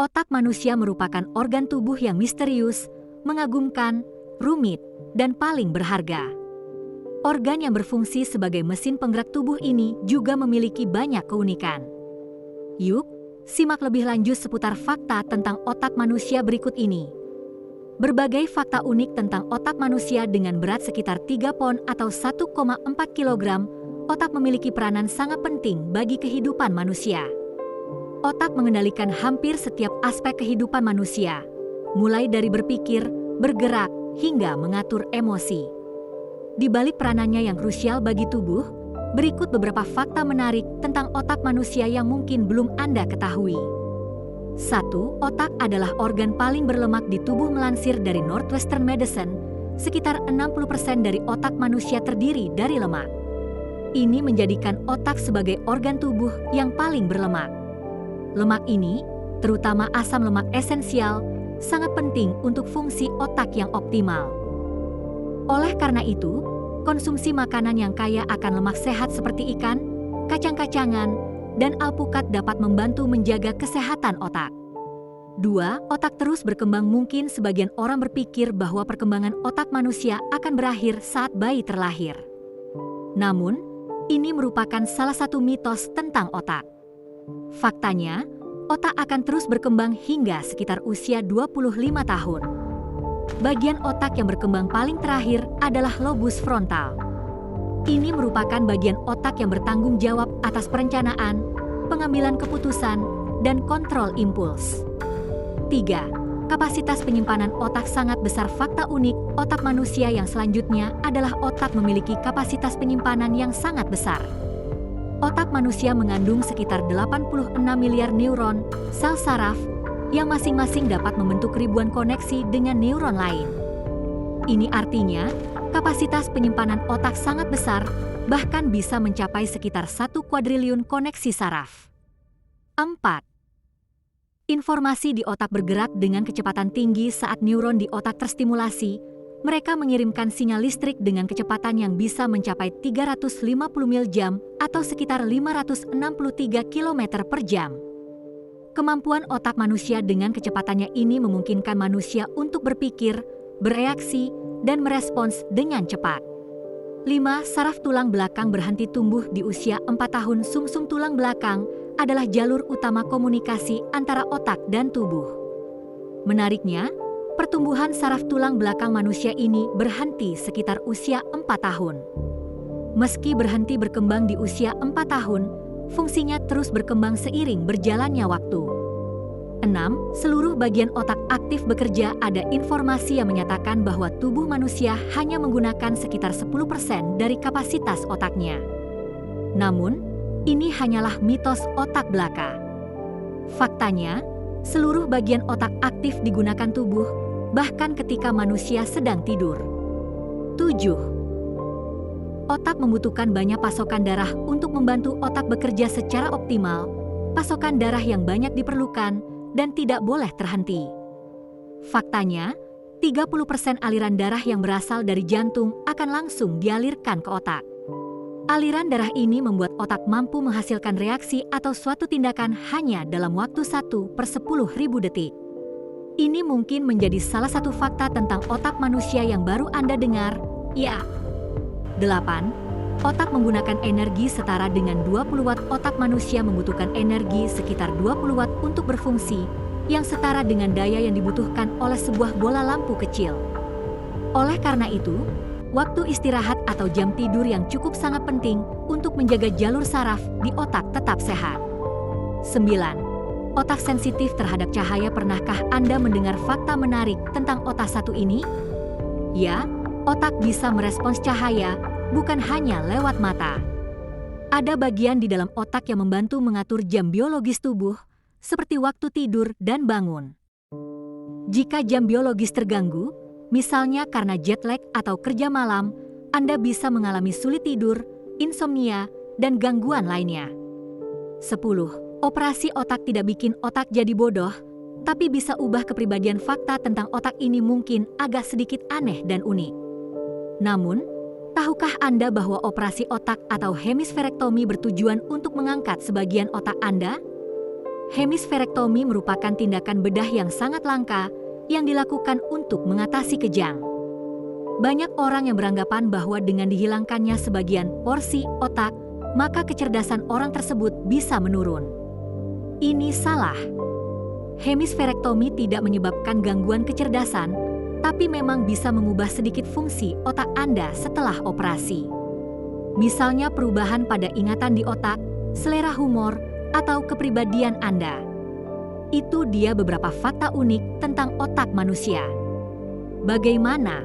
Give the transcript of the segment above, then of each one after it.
Otak manusia merupakan organ tubuh yang misterius, mengagumkan, rumit, dan paling berharga. Organ yang berfungsi sebagai mesin penggerak tubuh ini juga memiliki banyak keunikan. Yuk, simak lebih lanjut seputar fakta tentang otak manusia berikut ini. Berbagai fakta unik tentang otak manusia dengan berat sekitar 3 pon atau 1,4 kg, otak memiliki peranan sangat penting bagi kehidupan manusia. Otak mengendalikan hampir setiap aspek kehidupan manusia, mulai dari berpikir, bergerak, hingga mengatur emosi. Di balik peranannya yang krusial bagi tubuh, berikut beberapa fakta menarik tentang otak manusia yang mungkin belum Anda ketahui. 1. Otak adalah organ paling berlemak di tubuh. Melansir dari Northwestern Medicine, sekitar 60% dari otak manusia terdiri dari lemak. Ini menjadikan otak sebagai organ tubuh yang paling berlemak. Lemak ini, terutama asam lemak esensial, sangat penting untuk fungsi otak yang optimal. Oleh karena itu, konsumsi makanan yang kaya akan lemak sehat seperti ikan, kacang-kacangan, dan alpukat dapat membantu menjaga kesehatan otak. 2. Otak terus berkembang. Mungkin sebagian orang berpikir bahwa perkembangan otak manusia akan berakhir saat bayi terlahir. Namun, ini merupakan salah satu mitos tentang otak. Faktanya, otak akan terus berkembang hingga sekitar usia 25 tahun. Bagian otak yang berkembang paling terakhir adalah lobus frontal. Ini merupakan bagian otak yang bertanggung jawab atas perencanaan, pengambilan keputusan, dan kontrol impuls. 3. Kapasitas penyimpanan otak sangat besar. Fakta unik otak manusia yang selanjutnya adalah otak memiliki kapasitas penyimpanan yang sangat besar. Otak manusia mengandung sekitar 86 miliar neuron, sel saraf, yang masing-masing dapat membentuk ribuan koneksi dengan neuron lain. Ini artinya, kapasitas penyimpanan otak sangat besar, bahkan bisa mencapai sekitar 1 kuadriliun koneksi saraf. 4. Informasi di otak bergerak dengan kecepatan tinggi. Saat neuron di otak terstimulasi, mereka mengirimkan sinyal listrik dengan kecepatan yang bisa mencapai 350 mil jam atau sekitar 563 km per jam. Kemampuan otak manusia dengan kecepatannya ini memungkinkan manusia untuk berpikir, bereaksi, dan merespons dengan cepat. 5. Saraf tulang belakang berhenti tumbuh di usia 4 tahun. Sumsum tulang belakang adalah jalur utama komunikasi antara otak dan tubuh. Menariknya, pertumbuhan saraf tulang belakang manusia ini berhenti sekitar usia 4 tahun. Meski berhenti berkembang di usia 4 tahun, fungsinya terus berkembang seiring berjalannya waktu. 6. Seluruh bagian otak aktif bekerja. Ada informasi yang menyatakan bahwa tubuh manusia hanya menggunakan sekitar 10% dari kapasitas otaknya. Namun, ini hanyalah mitos otak belaka. Faktanya, seluruh bagian otak aktif digunakan tubuh, bahkan ketika manusia sedang tidur. 7. Otak membutuhkan banyak pasokan darah untuk membantu otak bekerja secara optimal. Pasokan darah yang banyak diperlukan dan tidak boleh terhenti. Faktanya, 30% aliran darah yang berasal dari jantung akan langsung dialirkan ke otak. Aliran darah ini membuat otak mampu menghasilkan reaksi atau suatu tindakan hanya dalam waktu 1/10.000 detik. Ini mungkin menjadi salah satu fakta tentang otak manusia yang baru Anda dengar, ya. 8. Otak menggunakan energi setara dengan 20 watt. Otak manusia membutuhkan energi sekitar 20 watt untuk berfungsi, yang setara dengan daya yang dibutuhkan oleh sebuah bola lampu kecil. Oleh karena itu, waktu istirahat atau jam tidur yang cukup sangat penting untuk menjaga jalur saraf di otak tetap sehat. 9. Otak sensitif terhadap cahaya. Pernahkah Anda mendengar fakta menarik tentang otak satu ini? Ya, otak bisa merespons cahaya, bukan hanya lewat mata. Ada bagian di dalam otak yang membantu mengatur jam biologis tubuh, seperti waktu tidur dan bangun. Jika jam biologis terganggu, misalnya karena jet lag atau kerja malam, Anda bisa mengalami sulit tidur, insomnia, dan gangguan lainnya. 10. Operasi otak tidak bikin otak jadi bodoh, tapi bisa ubah kepribadian. Fakta tentang otak ini mungkin agak sedikit aneh dan unik. Namun, tahukah Anda bahwa operasi otak atau hemisferektomi bertujuan untuk mengangkat sebagian otak Anda? Hemisferektomi merupakan tindakan bedah yang sangat langka yang dilakukan untuk mengatasi kejang. Banyak orang yang beranggapan bahwa dengan dihilangkannya sebagian porsi otak, maka kecerdasan orang tersebut bisa menurun. Ini salah. Hemisferektomi tidak menyebabkan gangguan kecerdasan, tapi memang bisa mengubah sedikit fungsi otak Anda setelah operasi. Misalnya perubahan pada ingatan di otak, selera humor, atau kepribadian Anda. Itu dia beberapa fakta unik tentang otak manusia. Bagaimana?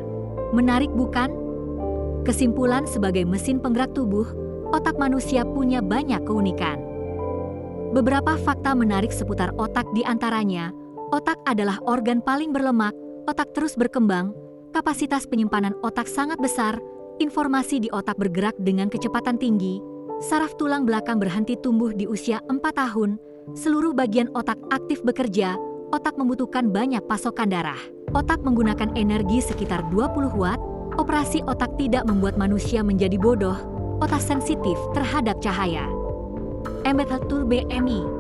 Menarik bukan? Kesimpulan sebagai mesin penggerak tubuh, otak manusia punya banyak keunikan. Beberapa fakta menarik seputar otak di antaranya, otak adalah organ paling berlemak, otak terus berkembang, kapasitas penyimpanan otak sangat besar, informasi di otak bergerak dengan kecepatan tinggi, saraf tulang belakang berhenti tumbuh di usia 4 tahun, seluruh bagian otak aktif bekerja, otak membutuhkan banyak pasokan darah. Otak menggunakan energi sekitar 20 watt, operasi otak tidak membuat manusia menjadi bodoh, otak sensitif terhadap cahaya. Embedhel BMI